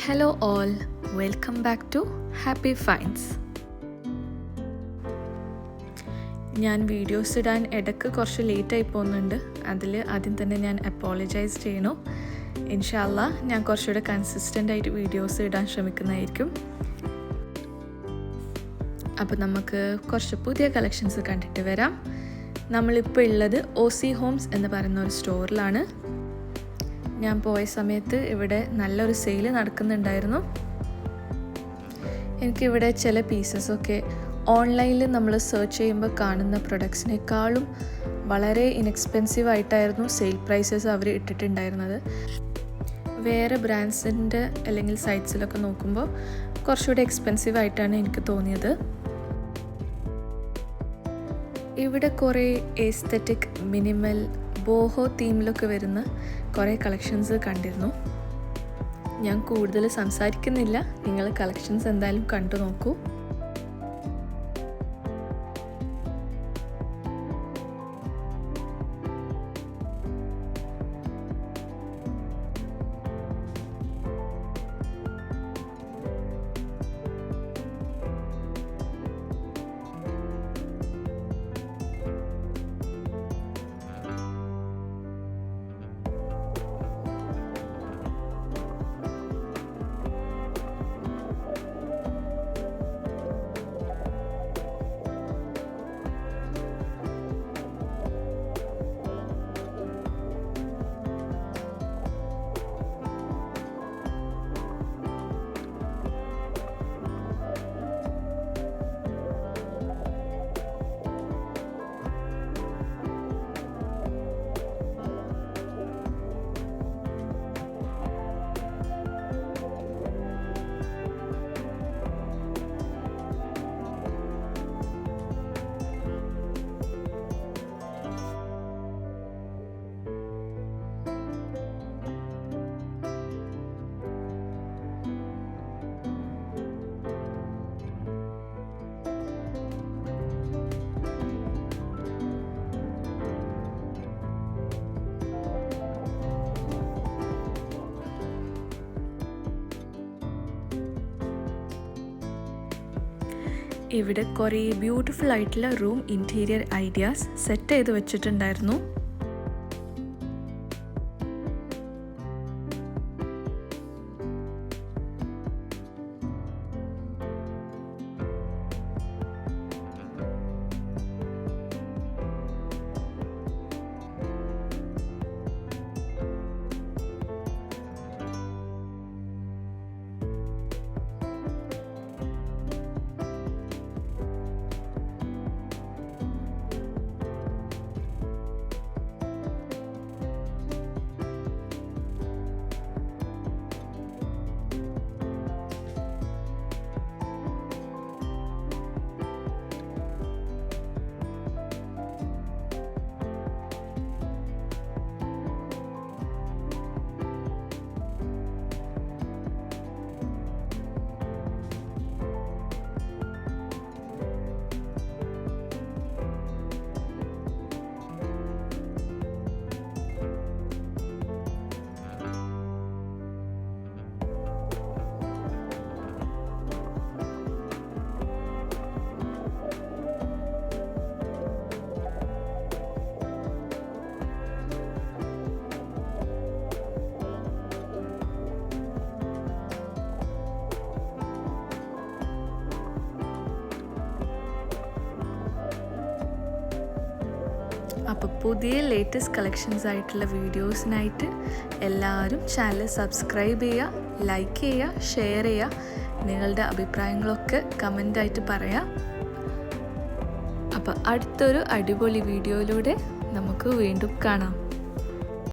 Hello all, welcome back to Happy Finds. ഞാൻ videos ഇടാൻ ഇടയ്ക്ക് കുറച്ച് ലേറ്റായി പോകുന്നുണ്ട്. അതിൽ ആദ്യം തന്നെ ഞാൻ അപ്പോളജൈസ് ചെയ്യണു. ഇൻഷാല്ലാ ഞാൻ കുറച്ചുകൂടെ കൺസിസ്റ്റൻ്റ് ആയിട്ട് വീഡിയോസ് ഇടാൻ ശ്രമിക്കുന്നതായിരിക്കും. അപ്പോൾ നമുക്ക് കുറച്ച് പുതിയ കളക്ഷൻസ് കണ്ടിട്ട് വരാം. നമ്മളിപ്പോൾ ഉള്ളത് OC ഹോംസ് എന്ന് പറയുന്ന ഒരു സ്റ്റോറിലാണ്. ഞാൻ പോയ സമയത്ത് ഇവിടെ നല്ലൊരു സെയിൽ നടക്കുന്നുണ്ടായിരുന്നു. എനിക്കിവിടെ ചില പീസസൊക്കെ ഓൺലൈനിൽ നമ്മൾ സെർച്ച് ചെയ്യുമ്പോൾ കാണുന്ന പ്രൊഡക്ട്സിനേക്കാളും വളരെ ഇൻഎക്സ്പെൻസീവ് ആയിട്ടായിരുന്നു സെയിൽ പ്രൈസസ് അവർ ഇട്ടിട്ടുണ്ടായിരുന്നത്. വേറെ ബ്രാൻഡ്സിൻ്റെ അല്ലെങ്കിൽ സൈറ്റ്സിലൊക്കെ നോക്കുമ്പോൾ കുറച്ചുകൂടി എക്സ്പെൻസീവ് ആയിട്ടാണ് എനിക്ക് തോന്നിയത്. ഇവിടെ കുറേ എസ്തെറ്റിക്, മിനിമൽ, ബോഹോ തീമിലൊക്കെ വരുന്ന കുറേ കളക്ഷൻസ് കണ്ടിരുന്നു. ഞാൻ കൂടുതൽ സംസാരിക്കുന്നില്ല, നിങ്ങൾ കളക്ഷൻസ് എന്തായാലും കണ്ടു നോക്കൂ. ഇവിടെ കുറേ ബ്യൂട്ടിഫുൾ ആയിട്ടുള്ള റൂം ഇൻറ്റീരിയർ ഐഡിയാസ് സെറ്റ് ചെയ്ത് വെച്ചിട്ടുണ്ടായിരുന്നു. അപ്പോൾ പുതിയ ലേറ്റസ്റ്റ് കളക്ഷൻസ് ആയിട്ടുള്ള വീഡിയോസിനായിട്ട് എല്ലാവരും ചാനൽ സബ്സ്ക്രൈബ് ചെയ്യുക, ലൈക്ക് ചെയ്യുക, ഷെയർ ചെയ്യുക. നിങ്ങളുടെ അഭിപ്രായങ്ങളൊക്കെ കമൻ്റായിട്ട് പറയാം. അപ്പോൾ അടുത്തൊരു അടിപൊളി വീഡിയോയിലൂടെ നമുക്ക് വീണ്ടും കാണാം.